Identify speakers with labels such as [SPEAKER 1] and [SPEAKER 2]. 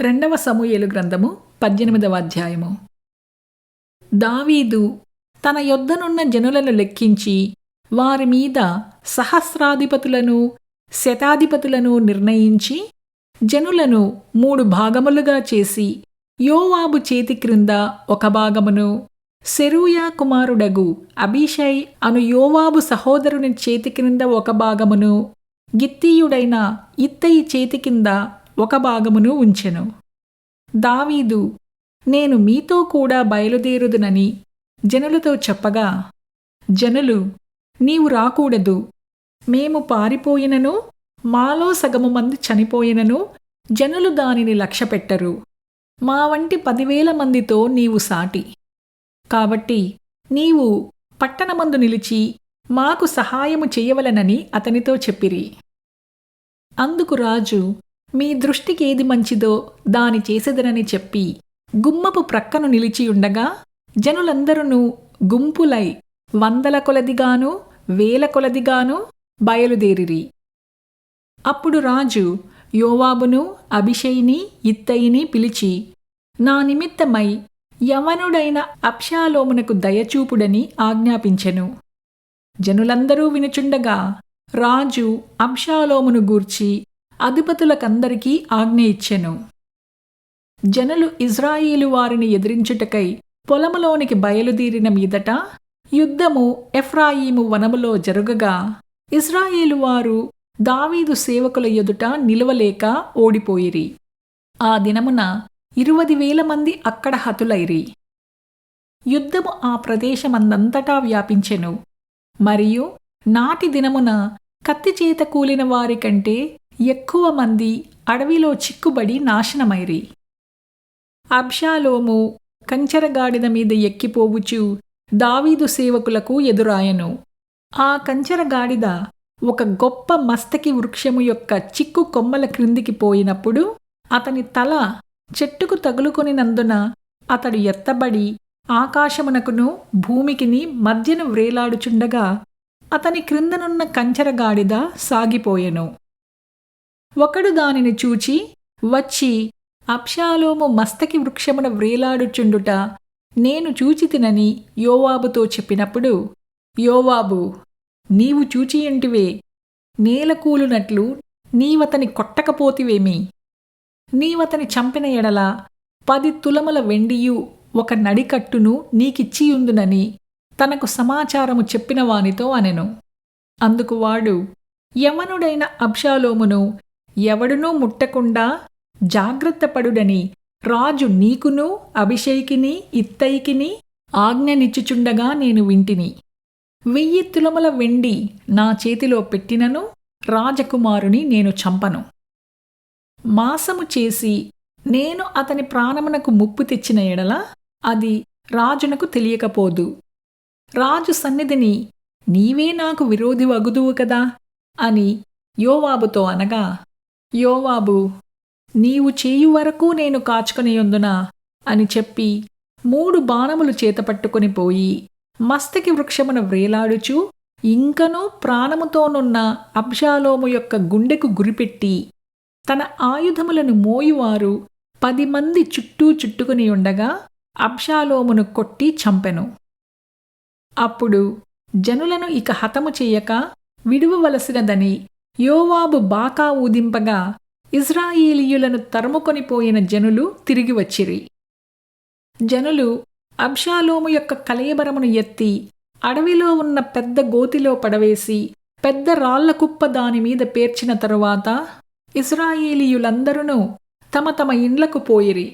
[SPEAKER 1] రెండవ సమూయేలు గ్రంథము 18వ అధ్యాయము. దావీదు తన యొద్దనున్న జనులను లెక్కించి వారి మీద సహస్రాధిపతులను శతాధిపతులను నిర్ణయించి జనులను 3 భాగములుగా చేసి యోవాబు చేతి క్రింద ఒక భాగమును, సెరూయా కుమారుడగు అబీషై అను యోవాబు సహోదరుని చేతి క్రింద ఒక భాగమును, గిత్తీయుడైన ఇత్తయి చేతి కింద ఒక భాగమును ఉంచెను. దావీదు, నేను మీతో కూడా బయలుదేరుదునని జనులతో చెప్పగా, జనులు, నీవు రాకూడదు, మేము పారిపోయినను మాలో సగము మంది చనిపోయినను జనులు దానిని లక్ష్యపెట్టరు, మా వంటి 10,000 మందితో నీవు సాటి, కాబట్టి నీవు పట్టణమందు నిలిచి మాకు సహాయము చేయవలెనని అతనితో చెప్పిరి. అందుకు రాజు, మీ దృష్టికి ఏది మంచిదో దాని చేసెదనని చెప్పి గుమ్మపు ప్రక్కను నిలిచియుండగా జనులందరూ గుంపులై 100 కొలదిగాను 1000 కొలదిగాను బయలుదేరిరి. అప్పుడు రాజు యోవాబును అబీషైని ఇత్తయిని పిలిచి, నా నిమిత్తమై యవనుడైన అబ్షాలోమునకు దయచూపుడని ఆజ్ఞాపించెను. జనులందరూ వినుచుండగా రాజు అబ్షాలోమును గూర్చి అధిపతులకందరికీ ఆజ్ఞ ఇచ్చెను. జనులు ఇజ్రాయేలు వారిని ఎదిరించుటకై పొలములోనికి బయలుదేరిన మీదట యుద్ధము ఎఫ్రాయిము వనములో జరుగగా ఇజ్రాయేలు వారు దావీదు సేవకుల ఎదుట నిలువలేక ఓడిపోయిరి. ఆ దినమున 20,000 మంది అక్కడ హతులైరి. యుద్ధము ఆ ప్రదేశమందంతటా వ్యాపించెను. మరియు నాటి దినమున కత్తిచేత కూలిన వారి కంటే ఎక్కువ మంది అడవిలో చిక్కుబడి నాశనమైరి. అబ్షాలోము కంచెరగాడిద మీద ఎక్కిపోవుచు దావీదు సేవకులకు ఎదురాయను. ఆ కంచెరగాడిద ఒక గొప్ప మస్తకి వృక్షము యొక్క చిక్కు కొమ్మల క్రిందికి పోయినప్పుడు అతని తల చెట్టుకు తగులుకొనినందున అతడు ఎత్తబడి ఆకాశమునకును భూమికిని మధ్యను వ్రేలాడుచుండగా అతని క్రిందనున్న కంచెరగాడిద సాగిపోయెను. ఒకడు దానిని చూచి వచ్చి అబ్షాలోము మస్తకి వృక్షమున వ్రేలాడుచుండుట నేను చూచితినని యోవాబుతో చెప్పినప్పుడు, యోవాబు, నీవు చూచియుంటివే, నేలకూలునట్లు నీవతని కొట్టకపోతివేమి? నీవతని చంపిన ఎడల 10 తులముల వెండియు ఒక నడికట్టును నీకిచ్చియుందునని తనకు సమాచారము చెప్పిన వానితో అనెను. అందుకు వాడు, యవనుడైన అబ్షాలోమును ఎవడునూ ముట్టకుండా జాగ్రత్తపడుడని రాజు నీకును అబీషైకిని ఇత్తయికిని ఆజ్ఞనిచ్చుచుండగా నేను వింటిని. 1000 తులముల వెండి నా చేతిలో పెట్టినను రాజకుమారుని నేను చంపను. మాసము చేసి నేను అతని ప్రాణమునకు ముప్పు తెచ్చిన ఎడల అది రాజునకు తెలియకపోదు. రాజు సన్నిధిని నీవే నాకు విరోధి వగుదువు కదా అని యోవాబుతో అనగా, యోవాబు, నీవు చేయు వరకు నేను కాచుకొనియుందున అని చెప్పి 3 బాణములు చేతపట్టుకొని పోయి మస్తకి వృక్షమున వ్రేలాడుచు ఇంకనూ ప్రాణముతోనున్న అబ్షాలోము యొక్క గుండెకు గురిపెట్టి తన ఆయుధములను మోయువారు 10 మంది చుట్టూ చుట్టుకుని ఉండగా అబ్షాలోమును కొట్టి చంపెను. అప్పుడు జనులను ఇక హతము చెయ్యక విడువవలసినదని యోవాబు బాకా ఊదింపగా ఇజ్రాయేలీయులను తరుముకొనిపోయిన జనులు తిరిగి వచ్చిరి. జనులు అబ్షాలోము యొక్క కళేబరమును ఎత్తి అడవిలో ఉన్న పెద్ద గోతిలో పడవేసి పెద్ద రాళ్ల కుప్ప దానిమీద పేర్చిన తరువాత ఇజ్రాయేలీయులందరూ తమ తమ ఇండ్లకు పోయిరి.